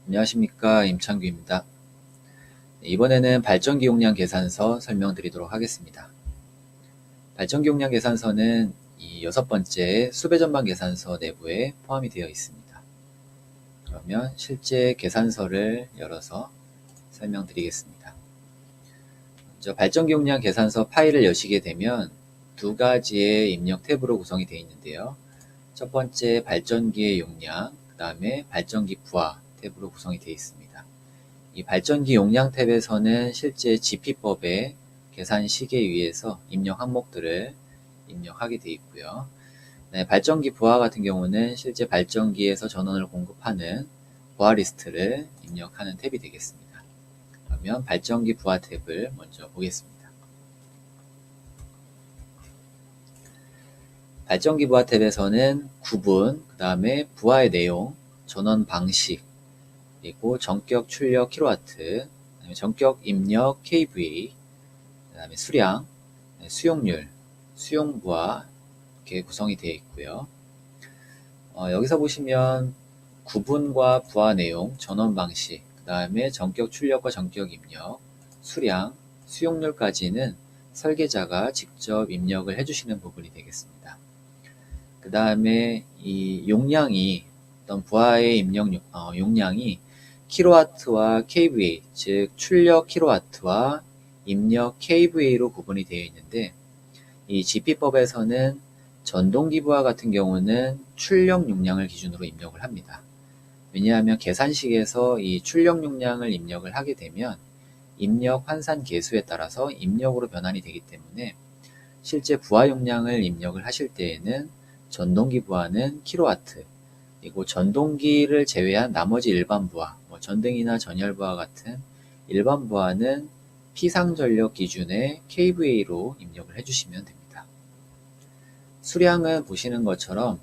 안녕하십니까, 임창규입니다. 이번에는 발전기 용량 계산서 설명드리도록 하겠습니다. 발전기 용량 계산서는 이 6번째 수배전방 계산서 내부에 포함이 되어 있습니다. 그러면 실제 계산서를 열어서 설명드리겠습니다. 먼저 발전기 용량 계산서 파일을 여시게 되면 두 가지의 입력 탭으로 구성이 되어 있는데요. 첫 번째 발전기의 용량, 그 다음에 발전기 부하 탭으로 구성이 되어 있습니다. 이 발전기 용량 탭에서는 실제 GP법의 계산 시계에 의해서 입력 항목들을 입력하게 되어 있고요. 네, 발전기 부하 같은 경우는 실제 발전기에서 전원을 공급하는 부하 리스트를 입력하는 탭이 되겠습니다. 그러면 발전기 부하 탭을 먼저 보겠습니다. 발전기 부하 탭에서는 구분, 그 다음에 부하의 내용, 전원 방식, 그리고 전격 출력 킬로와트, 그다음에 전격 입력 kVA, 그다음에 수량, 수용률, 수용 부하 이렇게 구성이 되어 있고요. 여기서 보시면 구분과 부하 내용, 전원 방식, 그다음에 전격 출력과 전격 입력, 수량, 수용률까지는 설계자가 직접 입력을 해주시는 부분이 되겠습니다. 그 다음에 이 용량이 어떤 부하의 입력 용량이 킬로와트와 kVA, 즉 출력 킬로와트와 입력 kVA로 구분이 되어 있는데 이 GP법에서는 전동기 부하 같은 경우는 출력 용량을 기준으로 입력을 합니다. 왜냐하면 계산식에서 이 출력 용량을 입력을 하게 되면 입력 환산 계수에 따라서 입력으로 변환이 되기 때문에 실제 부하 용량을 입력을 하실 때에는 전동기 부하는 킬로와트, 그리고 전동기를 제외한 나머지 일반 부하, 전등이나 전열 부하 같은 일반 부하는 피상전력 기준의 kVA로 입력을 해주시면 됩니다. 수량은 보시는 것처럼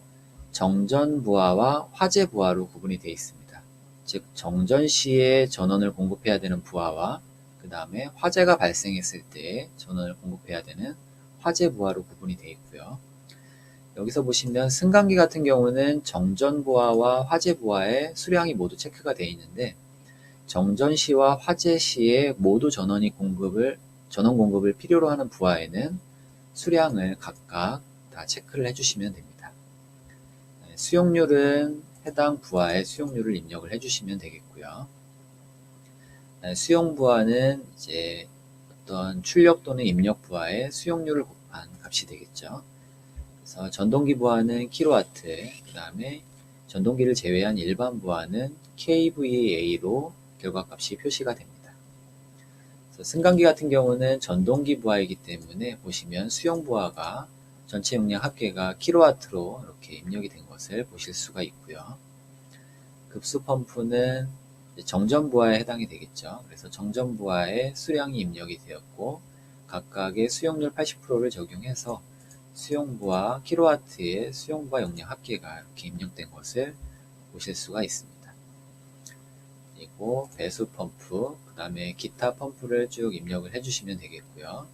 정전 부하와 화재 부하로 구분이 되어 있습니다. 즉 정전 시에 전원을 공급해야 되는 부하와 그 다음에 화재가 발생했을 때 전원을 공급해야 되는 화재 부하로 구분이 되어 있고요. 여기서 보시면 승강기 같은 경우는 정전 부하와 화재 부하의 수량이 모두 체크가 되어 있는데 정전 시와 화재 시에 모두 전원 공급을 필요로 하는 부하에는 수량을 각각 다 체크를 해주시면 됩니다. 수용률은 해당 부하의 수용률을 입력을 해주시면 되겠고요. 수용 부하는 이제 어떤 출력 또는 입력 부하의 수용률을 곱한 값이 되겠죠. 그래서 전동기 부하는 킬로와트, 그 다음에 전동기를 제외한 일반 부하는 kVA로 결과값이 표시가 됩니다. 그래서 승강기 같은 경우는 전동기 부하이기 때문에 보시면 수용 부하가 전체 용량 합계가 킬로와트로 이렇게 입력이 된 것을 보실 수가 있고요. 급수 펌프는 정전 부하에 해당이 되겠죠. 그래서 정전 부하의 수량이 입력이 되었고 각각의 수용률 80%를 적용해서 수용부하 킬로와트의 수용부하 용량 합계가 이렇게 입력된 것을 보실 수가 있습니다. 그리고 배수 펌프, 그 다음에 기타 펌프를 쭉 입력을 해주시면 되겠고요.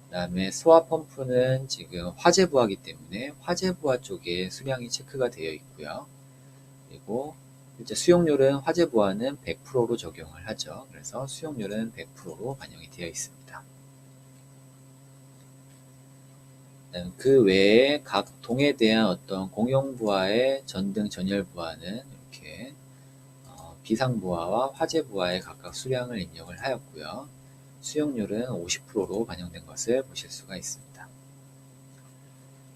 그 다음에 소화 펌프는 지금 화재 부하이기 때문에 화재 부하 쪽에 수량이 체크가 되어 있고요. 그리고 실제 수용률은 화재 부하는 100%로 적용을 하죠. 그래서 수용률은 100%로 반영이 되어 있습니다. 그 외에 각 동에 대한 어떤 공용부하의 전등 전열 부하는 이렇게 비상부하와 화재부하의 각각 수량을 입력을 하였고요. 수용률은 50%로 반영된 것을 보실 수가 있습니다.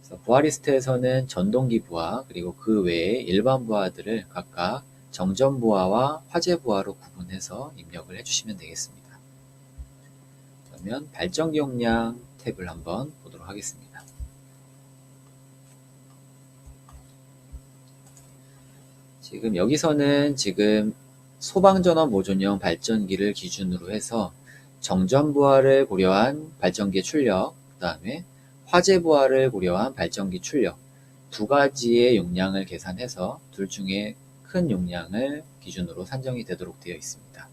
그래서 부하 리스트에서는 전동기 부하 그리고 그 외에 일반 부하들을 각각 정전 부하와 화재 부하로 구분해서 입력을 해주시면 되겠습니다. 그러면 발전기 용량 탭을 한번 보도록 하겠습니다. 지금 여기서는 지금 소방전원 모듈형 발전기를 기준으로 해서 정전 부하를 고려한 발전기 출력, 그 다음에 화재 부하를 고려한 발전기 출력 두 가지의 용량을 계산해서 둘 중에 큰 용량을 기준으로 산정이 되도록 되어 있습니다.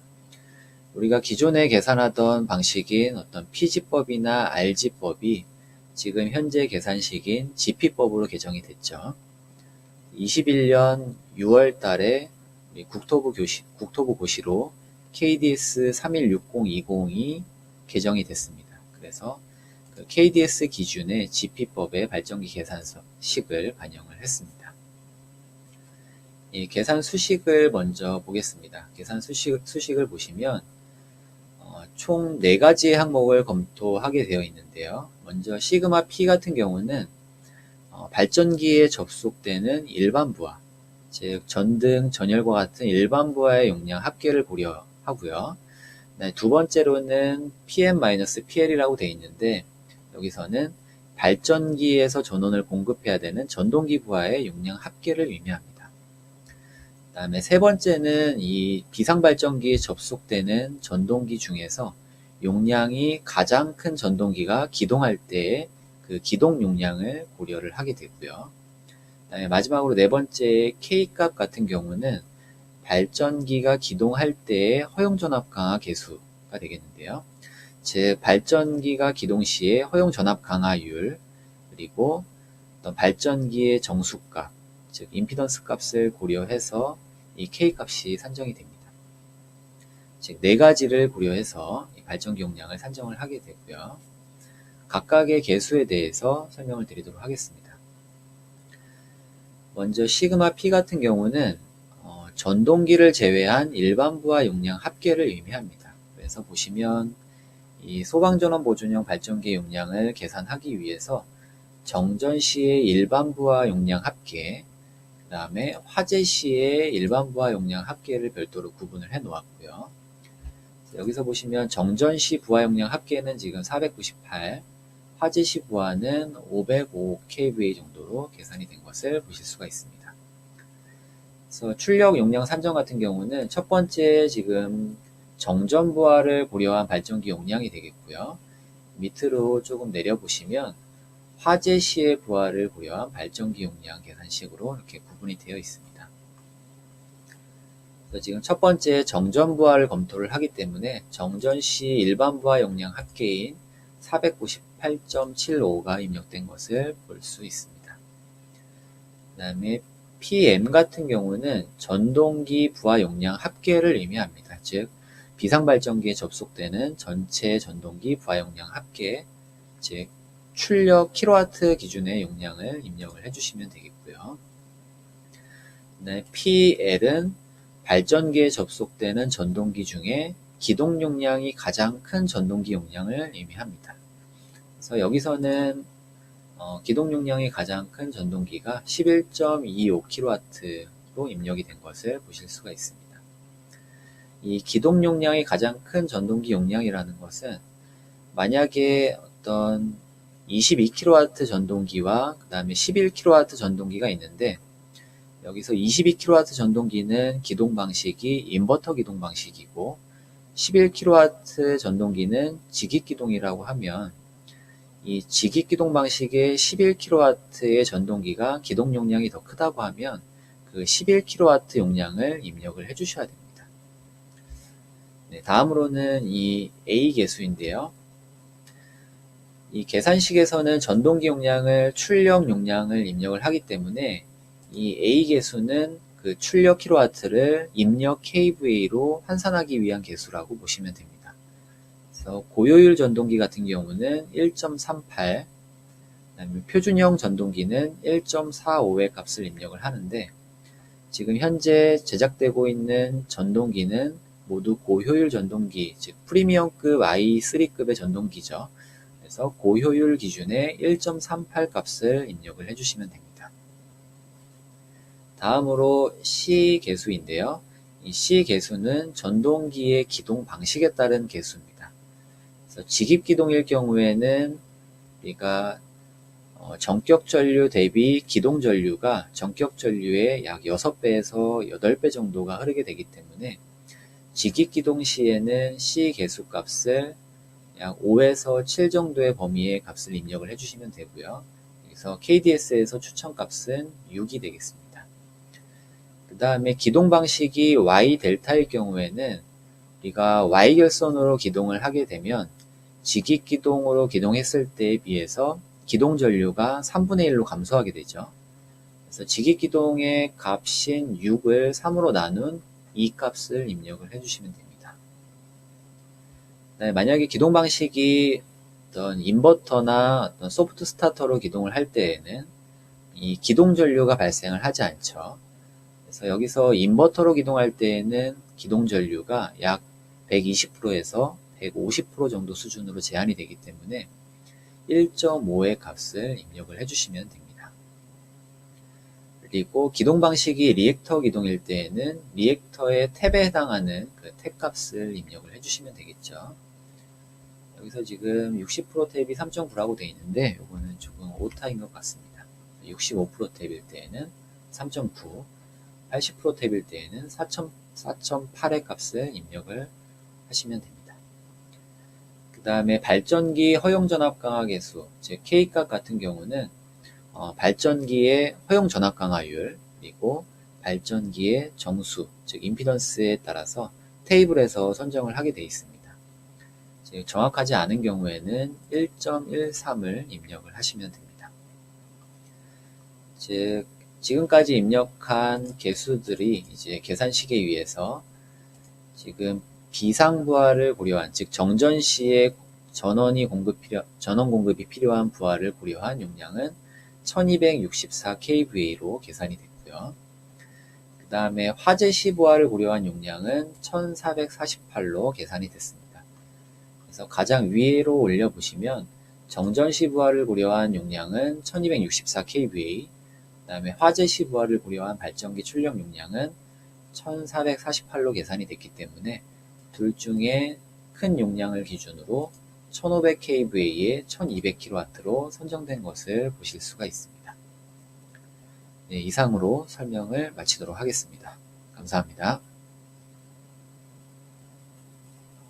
우리가 기존에 계산하던 방식인 어떤 PG법이나 RG법이 지금 현재 계산식인 GP법으로 개정이 됐죠. 21년 6월 달에 국토부고시로 KDS 3160-20이 개정이 됐습니다. 그래서 그 KDS 기준의 지피법의 발전기 계산식을 반영을 했습니다. 이 계산 수식을 먼저 보겠습니다. 계산 수식을 보시면 총 4가지의 항목을 검토하게 되어 있는데요. 먼저 시그마 P 같은 경우는 발전기에 접속되는 일반 부하, 즉 전등, 전열과 같은 일반 부하의 용량 합계를 고려하고요. 두 번째로는 PM-PL이라고 되어 있는데 여기서는 발전기에서 전원을 공급해야 되는 전동기 부하의 용량 합계를 의미합니다. 그 다음에 세 번째는 이 비상발전기에 접속되는 전동기 중에서 용량이 가장 큰 전동기가 기동할 때의 그 기동 용량을 고려를 하게 되고요. 그 다음에 마지막으로 네 번째 K값 같은 경우는 발전기가 기동할 때의 허용전압 강화 계수가 되겠는데요. 즉 발전기가 기동 시에 허용전압 강화율, 그리고 어떤 발전기의 정수값, 즉 임피던스 값을 고려해서 이 K값이 산정이 됩니다. 즉 4가지를 고려해서 이 발전기 용량을 산정을 하게 되고요. 각각의 계수에 대해서 설명을 드리도록 하겠습니다. 먼저 시그마 P 같은 경우는 전동기를 제외한 일반 부하 용량 합계를 의미합니다. 그래서 보시면 이 소방전원 보존형 발전기 용량을 계산하기 위해서 정전 시의 일반 부하 용량 합계, 그 다음에 화재 시의 일반 부하 용량 합계를 별도로 구분을 해 놓았고요. 여기서 보시면 정전 시 부하 용량 합계는 지금 498, 화재 시 부하는 505 kVA 정도로 계산이 된 것을 보실 수가 있습니다. 그래서 출력 용량 산정 같은 경우는 첫 번째 지금 정전 부하를 고려한 발전기 용량이 되겠고요. 밑으로 조금 내려보시면 화재 시의 부하를 고려한 발전기 용량 계산식으로 이렇게 구분이 되어 있습니다. 그래서 지금 첫 번째 정전 부하를 검토를 하기 때문에 정전 시 일반 부하 용량 합계인 498.75가 입력된 것을 볼 수 있습니다. 그 다음에 PM 같은 경우는 전동기 부하 용량 합계를 의미합니다. 즉 비상발전기에 접속되는 전체 전동기 부하 용량 합계, 즉 출력 킬로와트 기준의 용량을 입력을 해주시면 되겠고요. 네, PL은 발전기에 접속되는 전동기 중에 기동 용량이 가장 큰 전동기 용량을 의미합니다. 그래서 여기서는 기동 용량이 가장 큰 전동기가 11.25kW로 입력이 된 것을 보실 수가 있습니다. 이 기동 용량이 가장 큰 전동기 용량이라는 것은 만약에 어떤 22kW 전동기와 그 다음에 11kW 전동기가 있는데 여기서 22kW 전동기는 기동 방식이 인버터 기동 방식이고 11kW 전동기는 직입 기동이라고 하면 이 직입 기동 방식의 11kW의 전동기가 기동 용량이 더 크다고 하면 그 11kW 용량을 입력을 해주셔야 됩니다. 네, 다음으로는 이 A 계수인데요. 이 계산식에서는 전동기 용량을 출력 용량을 입력을 하기 때문에 이 A 계수는 그 출력 킬로와트를 입력 kVA로 환산하기 위한 계수라고 보시면 됩니다. 그래서 고효율 전동기 같은 경우는 1.38, 그다음에 표준형 전동기는 1.45의 값을 입력을 하는데 지금 현재 제작되고 있는 전동기는 모두 고효율 전동기, 즉 프리미엄급 i3급의 전동기죠. 그래서 고효율 기준의 1.38 값을 입력을 해주시면 됩니다. 다음으로 C 계수인데요. 이 C 계수는 전동기의 기동 방식에 따른 계수입니다. 그래서 직입 기동일 경우에는 우리가 전격 전류 대비 기동 전류가 전격 전류의 약 6배에서 8배 정도가 흐르게 되기 때문에 직입 기동 시에는 C 계수 값을 약 5에서 7 정도의 범위의 값을 입력을 해주시면 되고요. 여기서 KDS에서 추천값은 6이 되겠습니다. 그 다음에 기동 방식이 Y 델타일 경우에는 우리가 Y 결선으로 기동을 하게 되면 직입 기동으로 기동했을 때에 비해서 기동 전류가 3분의 1로 감소하게 되죠. 그래서 직익기동의 값인 6을 3으로 나눈 이 값을 입력을 해주시면 됩니다. 만약에 기동 방식이 어떤 인버터나 어떤 소프트 스타터로 기동을 할 때에는 이 기동 전류가 발생을 하지 않죠. 그래서 여기서 인버터로 기동할 때에는 기동 전류가 약 120%에서 150% 정도 수준으로 제한이 되기 때문에 1.5의 값을 입력을 해주시면 됩니다. 그리고 기동 방식이 리액터 기동일 때에는 리액터의 탭에 해당하는 그 탭 값을 입력을 해주시면 되겠죠. 여기서 지금 60% 탭이 3.9라고 되어 있는데 이거는 조금 오타인 것 같습니다. 65% 탭일 때에는 3.9, 80% 탭일 때에는 4.8의 값을 입력을 하시면 됩니다. 그 다음에 발전기 허용 전압 강화 계수, 즉 K값 같은 경우는 발전기의 허용 전압 강화율, 그리고 발전기의 정수, 즉 임피던스에 따라서 테이블에서 선정을 하게 되어 있습니다. 즉 정확하지 않은 경우에는 1.13을 입력을 하시면 됩니다. 즉 지금까지 입력한 개수들이 이제 계산식에 의해서 지금 비상부하를 고려한, 즉 정전 시에 전원 공급이 필요한 부하를 고려한 용량은 1264kVA로 계산이 됐고요. 그 다음에 화재 시 부하를 고려한 용량은 1448로 계산이 됐습니다. 그래서 가장 위로 올려보시면 정전 시 부하를 고려한 용량은 1264kVA, 그 다음에 화재 시 부하를 고려한 발전기 출력 용량은 1448로 계산이 됐기 때문에 둘 중에 큰 용량을 기준으로 1500kVA에 1200kW로 선정된 것을 보실 수가 있습니다. 네, 이상으로 설명을 마치도록 하겠습니다. 감사합니다.